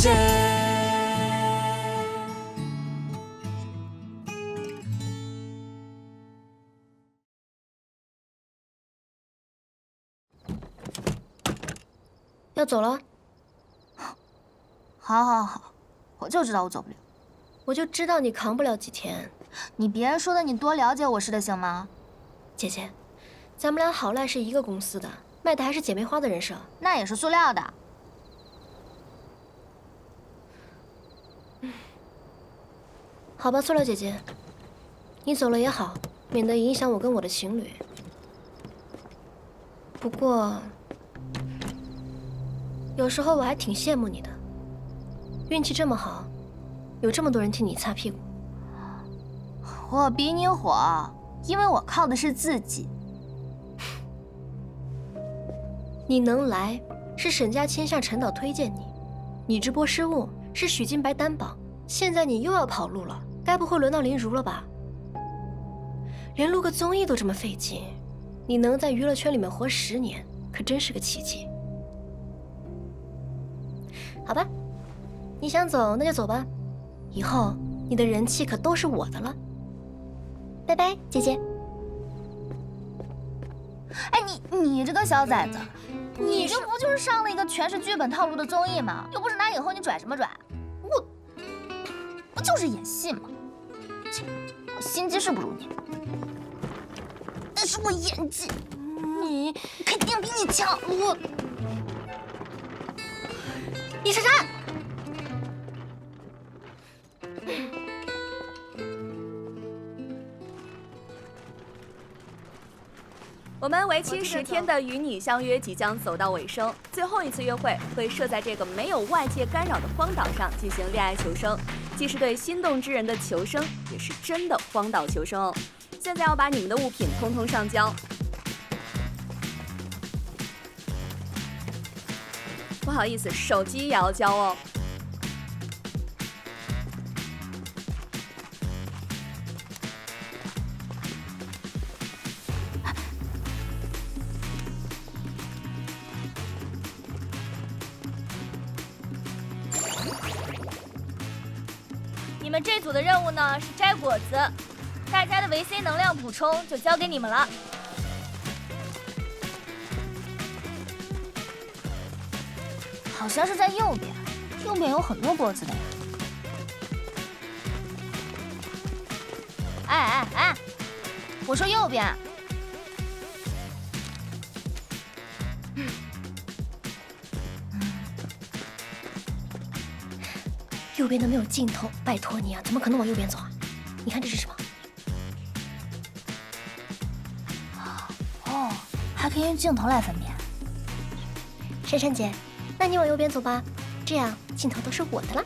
界。要走了？好，我就知道我走不了。我就知道你扛不了几天。你别说的，你多了解我似的行吗？姐姐，咱们俩好赖是一个公司的，卖的还是姐妹花的人设。那也是塑料的。好吧，塑料姐姐，你走了也好，免得影响我跟我的情侣。不过，有时候我还挺羡慕你的，运气这么好，有这么多人替你擦屁股。我比你火，因为我靠的是自己。你能来，是沈家签向陈导推荐你；你直播失误，是许金白担保。现在你又要跑路了，该不会轮到林如了吧？连录个综艺都这么费劲，你能在娱乐圈里面活10年，可真是个奇迹。好吧，你想走那就走吧，以后你的人气可都是我的了。拜拜，姐姐。哎，你这个小崽子，你这不就是上了一个全是剧本套路的综艺吗？又不是拿影后，你拽什么拽？我不就是演戏吗？切，我心机是不如你，但是我演技，你肯定比你强。你是谁？我们为期10天的与你相约即将走到尾声，最后一次约会会设在这个没有外界干扰的荒岛上进行恋爱求生，既是对心动之人的求生，也是真的荒岛求生哦。现在要把你们的物品通通上交，不好意思，手机也要交哦。你们这组的任务呢是摘果子，大家的维 C 能量补充就交给你们了。好像是在右边，右边有很多果子的呀。哎，我说右边。右边的没有镜头，拜托你啊，怎么可能往右边走啊？你看这是什么？哦，还可以用镜头来分辨。珊珊姐，那你往右边走吧，这样镜头都是我的啦。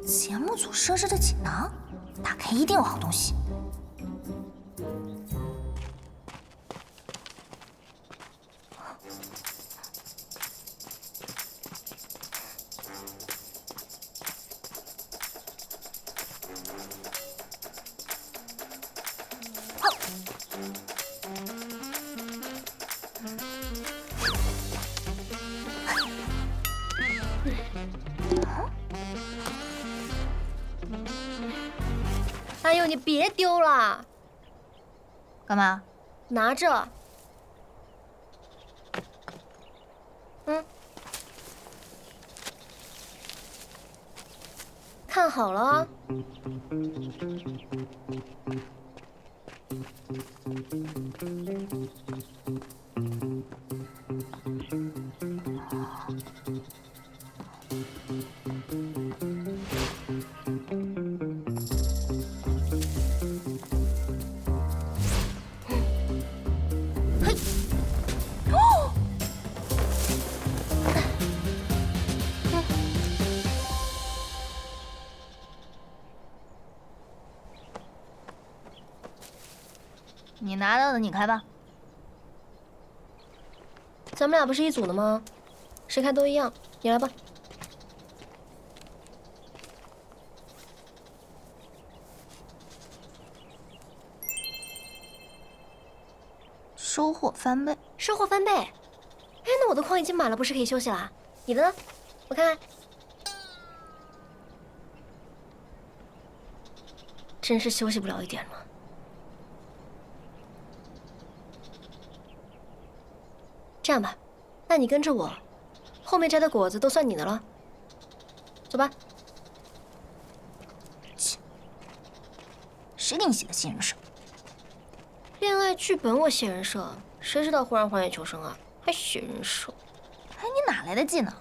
节目组设置的锦囊，打开一定有好东西。哎呦，你别丢了，干嘛？拿着。看好了啊。拿到的你开吧。咱们俩不是一组的吗？谁开都一样，你来吧。收获翻倍，收获翻倍。哎，那我的矿已经满了，不是可以休息啦？你的呢？我看看。真是休息不了一点吗？这样吧，那你跟着我，后面摘的果子都算你的了。走吧。谁给你写的新人设？恋爱剧本我写人设，谁知道忽然荒野求生啊？还写人设？哎，你哪来的技能？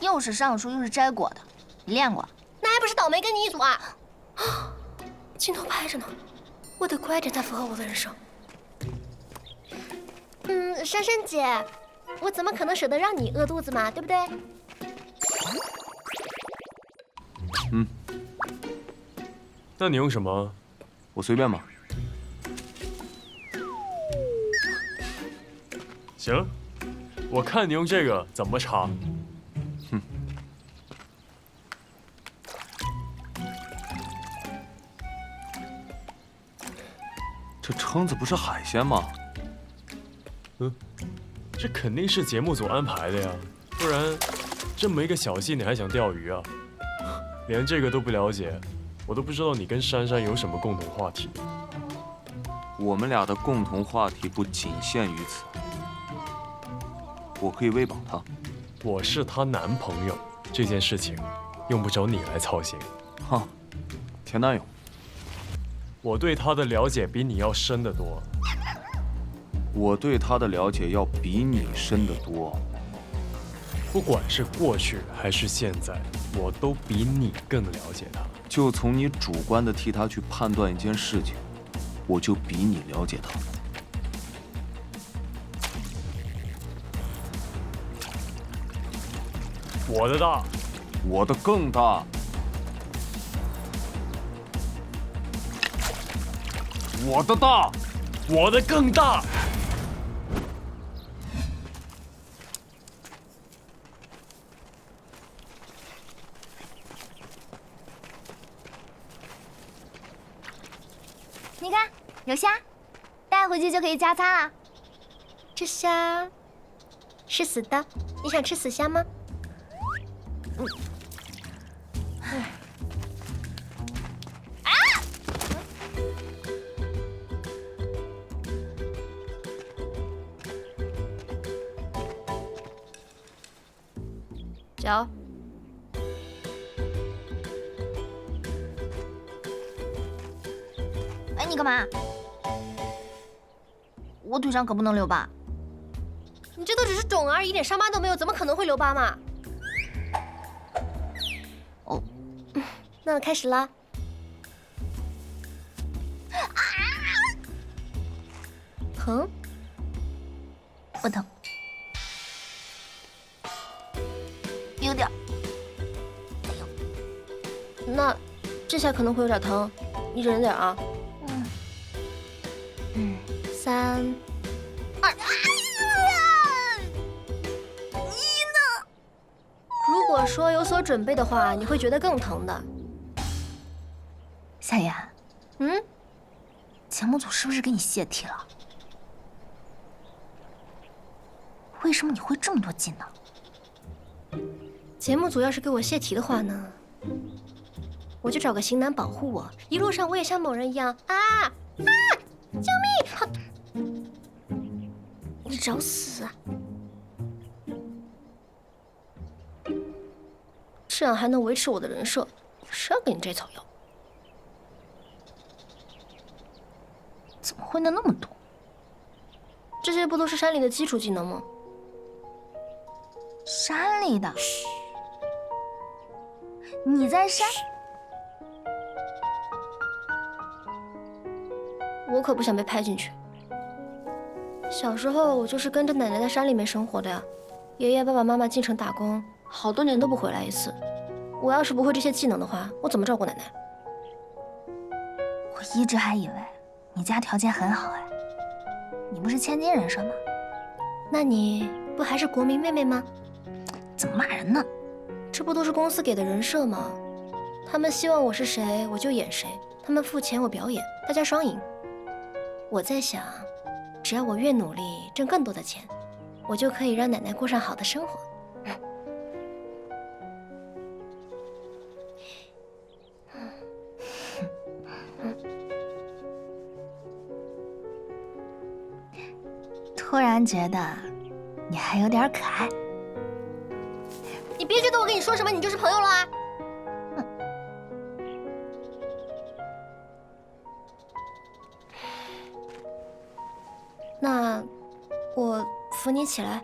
又是上树又是摘果的，你练过？那还不是倒霉跟你一组啊！镜头拍着呢，我得乖点才符合我的人设。珊珊姐，我怎么可能舍得让你饿肚子嘛，对不对？那你用什么？我随便吧。行，我看你用这个怎么插。这蛏子不是海鲜吗？这肯定是节目组安排的呀，不然这么一个小戏你还想钓鱼啊？连这个都不了解，我都不知道你跟珊珊有什么共同话题。我们俩的共同话题不仅限于此。我可以喂饱她。我是她男朋友，这件事情用不着你来操心。哈，前男友。我对她的了解比你要深得多。我对她的了解要比你深得多。不管是过去还是现在，我都比你更了解她。就从你主观的替她去判断一件事情，我就比你了解她。我的大，我的更大。我的大，我的更大。你看，有虾，带回去就可以加餐了。这虾是死的，你想吃死虾吗？嚼。哎，你干嘛？我腿上可不能留疤。你这都只是肿而已，一点伤疤都没有，怎么可能会留疤嘛？哦，那我开始啦。疼？不疼。有点。那这下可能会有点疼，你忍着点啊。3、2。如果说有所准备的话，你会觉得更疼的。夏言，节目组是不是给你泄题了？为什么你会这么多技能？节目组要是给我泄题的话呢，我就找个型男保护我，一路上我也像某人一样救命！好，你找死啊！这样还能维持我的人设，谁要给你摘草药？怎么会呢那么多？这些不都是山里的基础技能吗？山里的？你在山？我可不想被拍进去。小时候我就是跟着奶奶在山里面生活的呀，爷爷、爸爸妈妈进城打工，好多年都不回来一次。我要是不会这些技能的话，我怎么照顾奶奶？我一直还以为你家条件很好哎。你不是千金人设吗？那你不还是国民妹妹吗？怎么骂人呢？这不都是公司给的人设吗？他们希望我是谁，我就演谁；他们付钱，我表演，大家双赢。我在想，只要我越努力，挣更多的钱，我就可以让奶奶过上好的生活。突然觉得你还有点可爱。你别觉得我跟你说什么，你就是朋友了啊！那我扶你起来。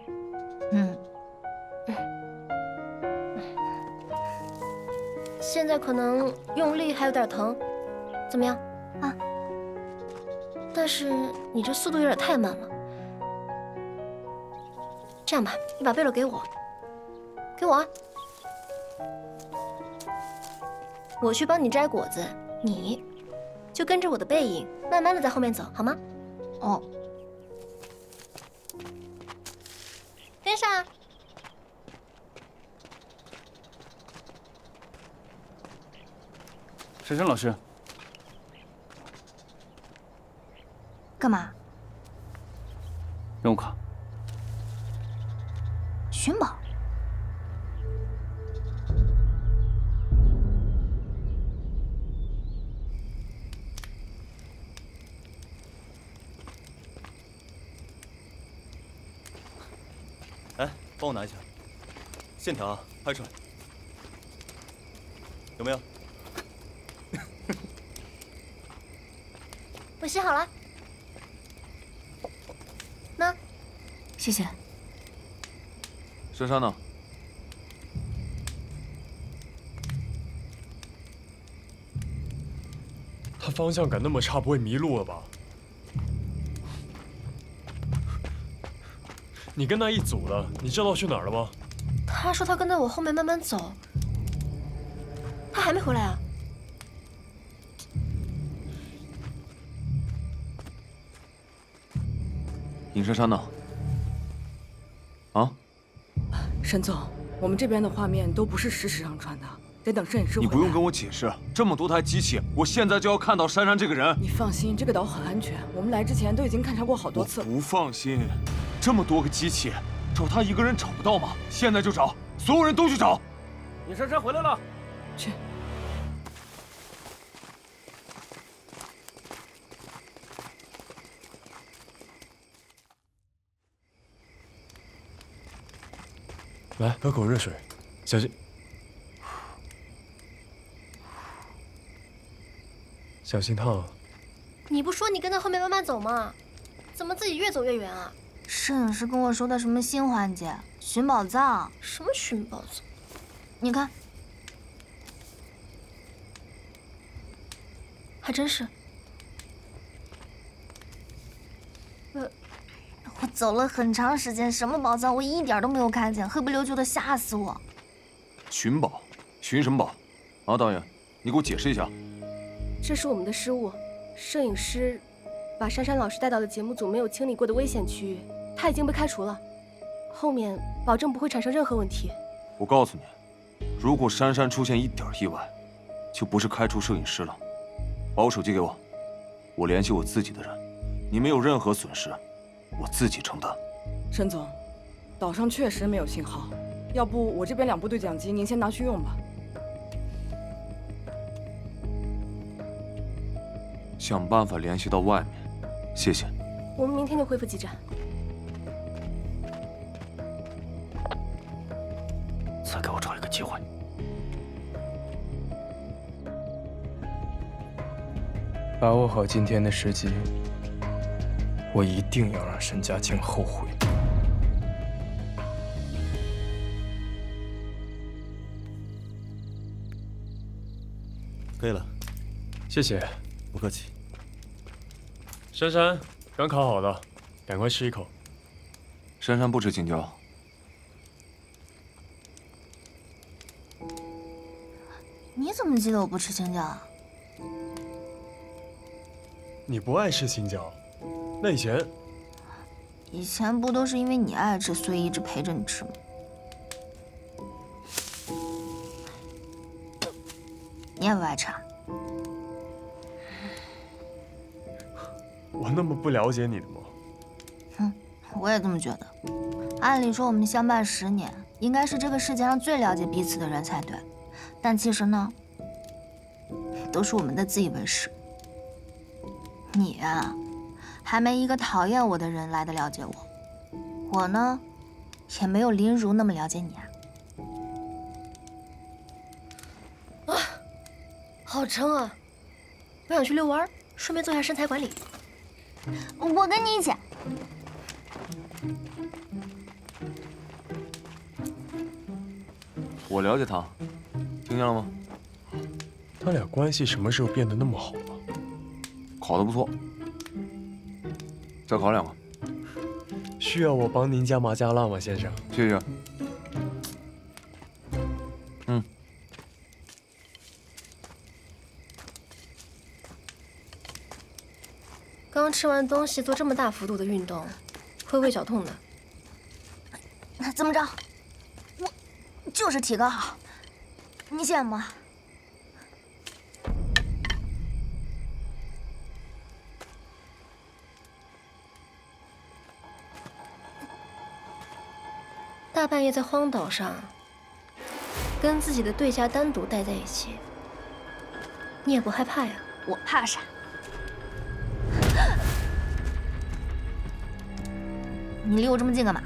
现在可能用力还有点疼，怎么样？啊。但是你这速度有点太慢了。这样吧，你把贝勒给我，给我啊！我去帮你摘果子，你就跟着我的背影，慢慢的在后面走，好吗？哦。跟上。珊珊老师，干嘛？任务卡。寻宝。哎，帮我拿一下，线条啊，拍出来，有没有？我洗好了。那，谢谢。珊珊呢？他方向感那么差，不会迷路了吧？你跟他一组的，你知道去哪儿了吗？他说他跟在我后面慢慢走，他还没回来啊？尹珊珊呢？啊？沈总，我们这边的画面都不是实时上传的，得等摄影师回来。你不用跟我解释，这么多台机器，我现在就要看到珊珊这个人。你放心，这个岛很安全，我们来之前都已经勘察过好多次了。我不放心，这么多个机器，找他一个人找不到吗？现在就找，所有人都去找。尹珊珊回来了。去。来，喝口热水，小心，小心烫。你不说你跟在后面慢慢走吗？怎么自己越走越远啊？摄影师跟我说的什么新环节？寻宝藏？什么寻宝藏？你看，还真是。我走了很长时间，什么宝藏我一点都没有看见，黑不溜秋的，吓死我！寻宝？寻什么宝？啊，导演，你给我解释一下。这是我们的失误，摄影师把珊珊老师带到了节目组没有清理过的危险区域，他已经被开除了，后面保证不会产生任何问题。我告诉你，如果珊珊出现一点意外，就不是开除摄影师了。把我手机给我，我联系我自己的人，你没有任何损失，我自己承担。沈总，岛上确实没有信号，要不我这边2部对讲机您先拿去用吧。想办法联系到外面，谢谢。我们明天就恢复基站。再给我找一个机会。把握好今天的时机，我一定要让沈佳清后悔。可以了，谢谢。不客气。珊珊，刚烤好的，赶快吃一口。珊珊不吃青椒。你怎么记得我不吃青椒啊？你不爱吃青椒，那以前以前不都是因为你爱吃，所以一直陪着你吃吗？你也不爱吃啊？我那么不了解你的吗？我也这么觉得。按理说我们相伴10年，应该是这个世界上最了解彼此的人才对，但其实呢，都是我们的自以为是。你呀，还没一个讨厌我的人来的了解我，我呢，也没有林如那么了解你啊。好撑啊！我想去遛弯，顺便做下身材管理。我跟你一起。我了解他，听见了吗？他俩关系什么时候变得那么好了？考得不错，再考2个。需要我帮您加麻加辣吗，先生？谢谢。刚吃完东西做这么大幅度的运动，会胃绞痛的。怎么着？我就是体格好，你羡慕啊？大半夜在荒岛上，跟自己的对家单独待在一起，你也不害怕呀？我怕啥？你离我这么近干嘛？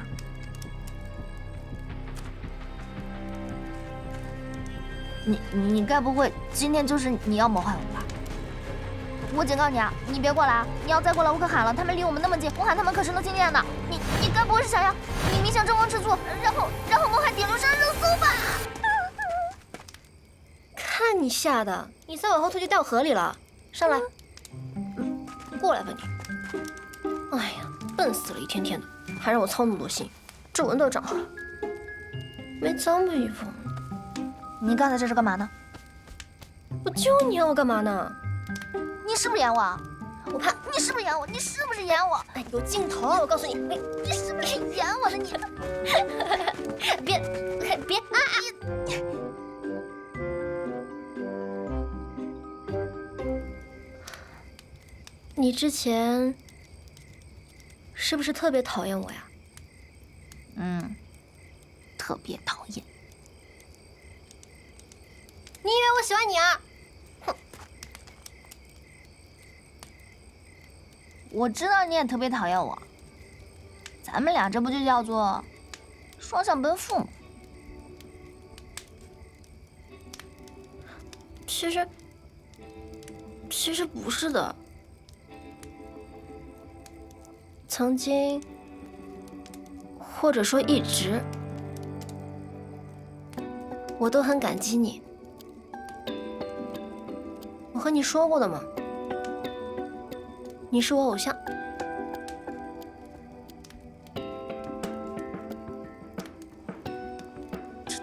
你该不会今天就是你要谋害我吧？我警告你啊，你别过来啊！你要再过来，我可喊了，他们离我们那么近，我喊他们可是能听见的。你该不会是想要你明显争风吃醋，然后谋害顶流上热搜吧？看你吓的，你再往后退就掉河里了。上来，过来吧你。哎呀，笨死了，一天天的，还让我操那么多心，皱纹都长出来。没脏吧，衣服？你刚才这是干嘛呢？我就你让我干嘛呢？你是不是演我？我怕你是不是演我？你是不是演我？哎，有镜头，我告诉你，你是不是演我的你？别啊！你之前是不是特别讨厌我呀？特别讨厌。你以为我喜欢你啊？哼！我知道你也特别讨厌我，咱们俩这不就叫做双向奔赴吗？其实不是的。曾经，或者说一直，我都很感激你。我和你说过的嘛，你是我偶像。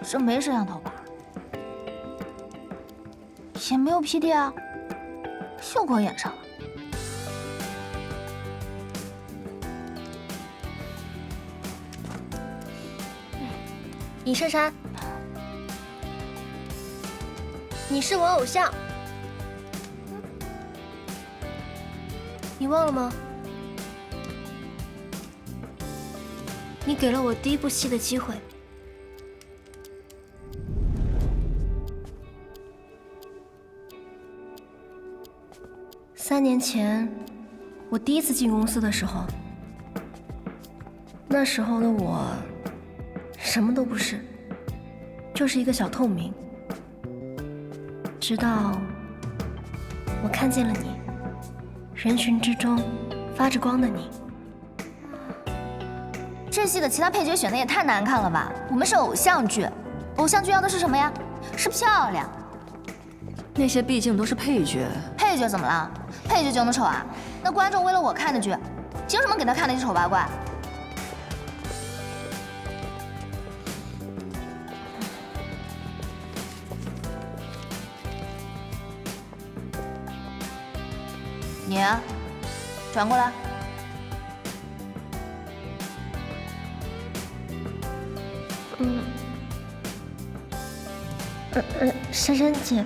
这没摄像头吧？也没有 PD 啊，秀口演上了。李珊珊，你是我偶像，你忘了吗？你给了我第一部戏的机会。3年前，我第一次进公司的时候，那时候的我什么都不是，就是一个小透明。直到我看见了你，人群之中发着光的你。这戏的其他配角选的也太难看了吧？我们是偶像剧，偶像剧要的是什么呀？是漂亮。那些毕竟都是配角，配角怎么了？配角就能丑啊？那观众为了我看的剧，凭什么给他看那些丑八怪？你转过来。珊珊姐，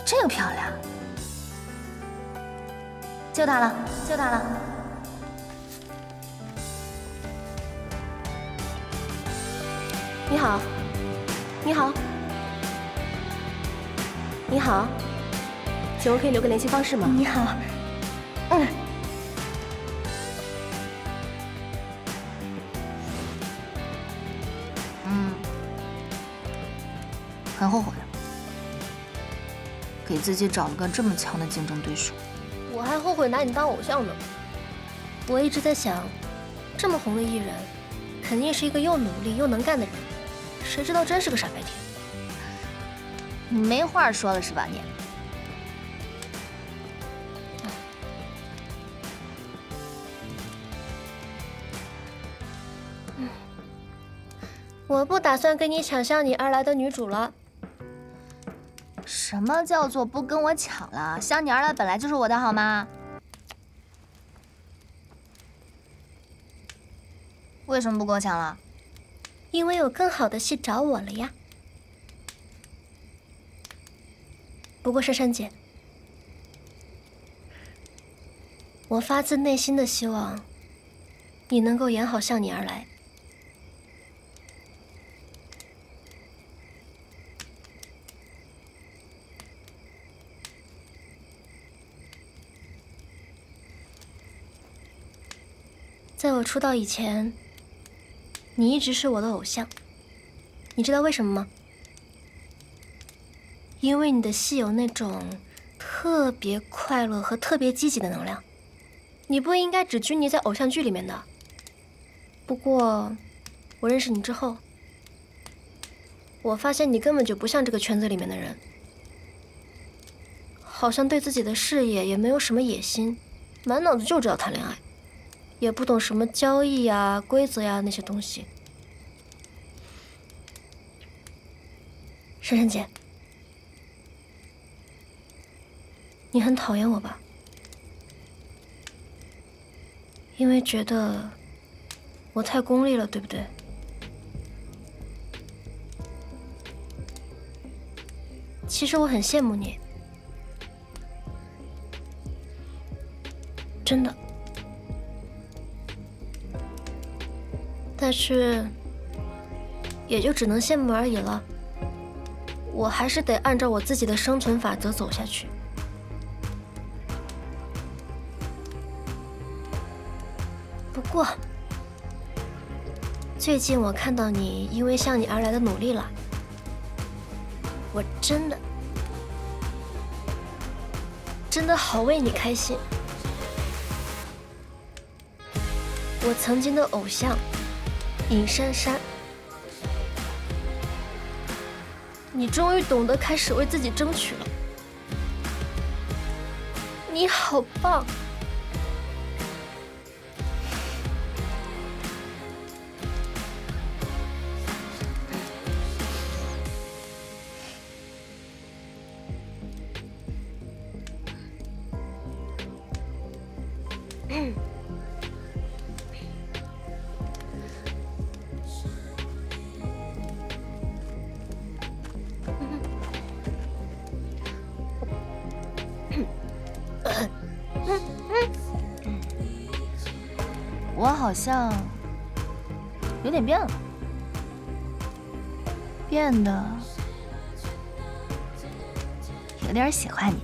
这个漂亮，就它了，就它了。你好，你好，你好，请问可以留个联系方式吗？你好，很后悔，给自己找了个这么强的竞争对手。我还后悔拿你当偶像呢。我一直在想，这么红的艺人，肯定是一个又努力又能干的人，谁知道真是个傻白甜。你没话说了是吧你？我不打算跟你抢向你而来的女主了。什么叫做不跟我抢了？向你而来本来就是我的好吗？为什么不跟我抢了？因为有更好的戏找我了呀。不过珊珊姐，我发自内心的希望你能够演好向你而来。在我出道以前，你一直是我的偶像，你知道为什么吗？因为你的戏有那种特别快乐和特别积极的能量，你不应该只拘泥在偶像剧里面的。不过，我认识你之后，我发现你根本就不像这个圈子里面的人，好像对自己的事业也没有什么野心，满脑子就知道谈恋爱。也不懂什么交易呀、规则呀那些东西。珊珊姐，你很讨厌我吧？因为觉得我太功利了，对不对？其实我很羡慕你，真的。但是，也就只能羡慕而已了。我还是得按照我自己的生存法则走下去。不过，最近我看到你因为向你而来的努力了，我真的好为你开心。我曾经的偶像尹珊珊，你终于懂得开始为自己争取了，你好棒！我好像有点变了，变得有点喜欢你了。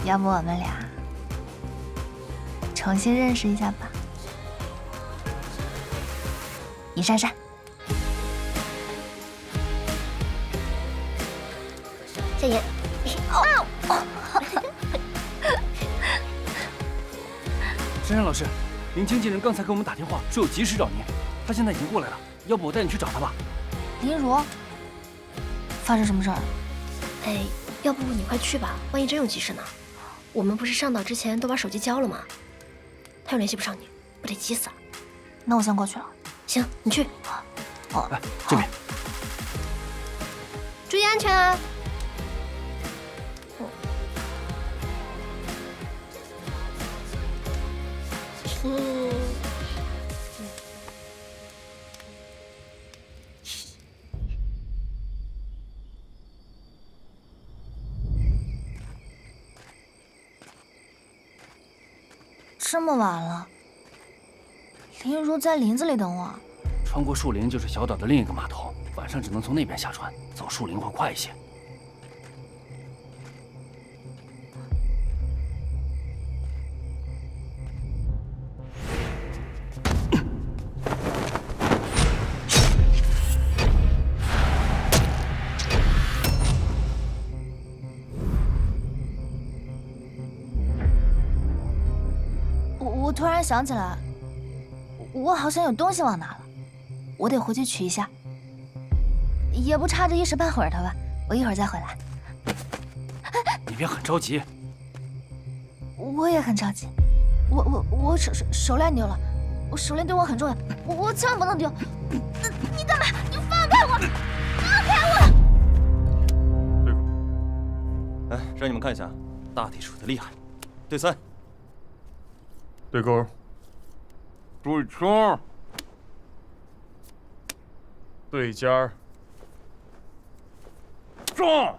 要不我们俩重新认识一下吧，尹珊珊。夏言。珊珊老师，林经纪人刚才给我们打电话说有急事找您，他现在已经过来了，要不我带你去找他吧？林如，发生什么事儿？哎，要不你快去吧，万一真有急事呢？我们不是上岛之前都把手机交了吗？他又联系不上你，我得急死了。那我先过去了。行，你去。来这边。注意安全啊！这么晚了，林如在林子里等我。穿过树林就是小岛的另一个码头，晚上只能从那边下船，走树林会快一些。我突然想起来，我好像有东西忘拿了，我得回去取一下。也不差这一时半会儿的吧，我一会儿再回来。你别很着急。我也很着急，我手链丢了，我手链对我很重要，我千万不能丢。你干嘛？你放开我！放开我！对勾，来让你们看一下大地鼠的厉害。对3，对勾，对冲，对尖儿，撞。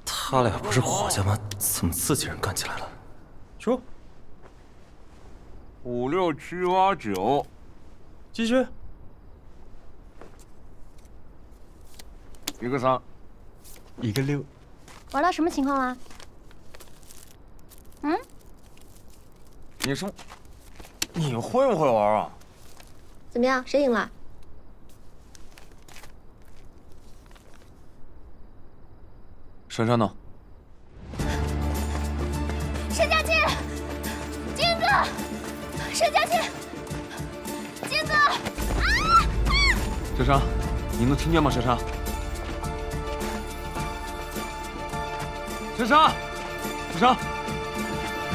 他俩不是伙计吗？怎么自己人干起来了？出。5、6、7、8、9，继续。一个3，一个6。玩到什么情况啦？嗯？你会不会玩啊？怎么样？谁赢了？珊珊呢？沈佳期，金哥，沈佳期，金哥，珊珊，你能听见吗？珊珊，珊珊，珊珊，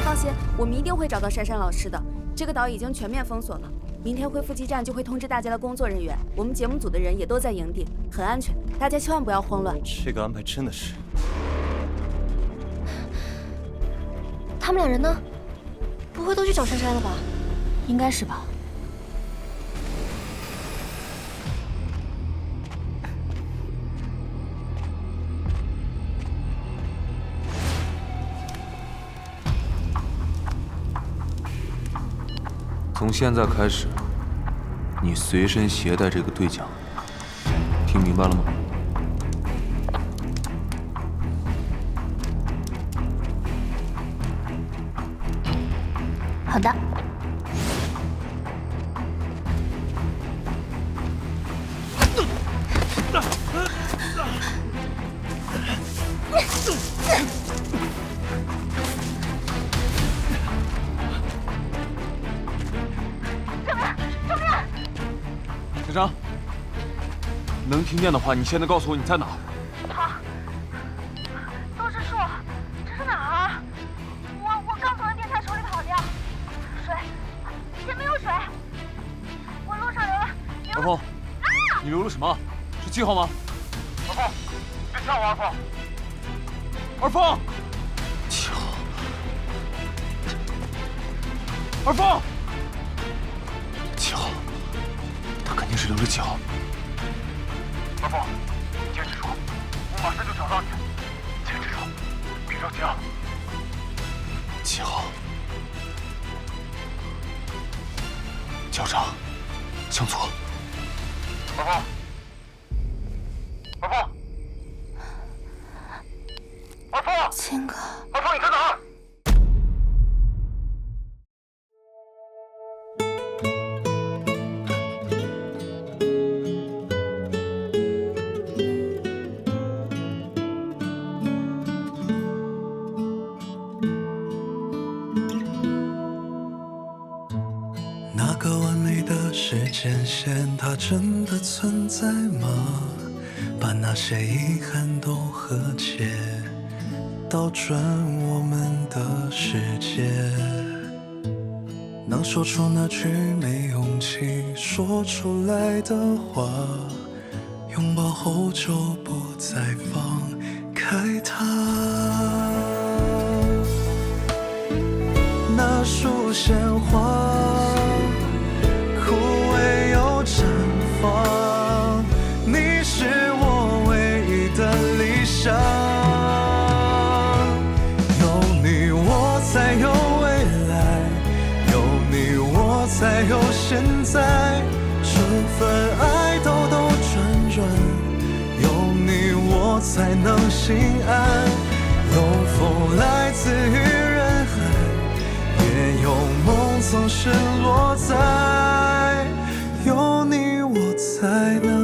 放心，我们一定会找到珊珊老师的。这个岛已经全面封锁了，明天恢复基站就会通知大家的工作人员。我们节目组的人也都在营地，很安全，大家千万不要慌乱。这个安排真的是……他们2人呢？不会都去找珊珊了吧？应该是吧。从现在开始，你随身携带这个对讲，听明白了吗？好的。珊珊，能听见的话，你现在告诉我你在哪儿。好，都是树，这是哪儿？我刚从电台手里跑掉，水，也没有水。我路上留了。二凤，你留了什么？是记号吗？二凤，你别吓我，二凤。二凤，记号。二凤，记号。他肯定是留了记号。二凤，你坚持住，我马上就找到你。坚持住，别着急啊。记号。校长，向左。二凤，二凤，二凤，金哥，二凤，你在哪儿？那个完美的时间线，它真的存在吗？把那些遗憾都和解，倒转我们的世界。能说出那句没勇气说出来的话，拥抱后就不再放开它。那束鲜花枯萎又绽放，你是我唯一的理想。有你我才有未来，有你我才有现在，这份爱兜兜转转，有你我才能心安。有风来自于人海，也有梦总是落在有你我才能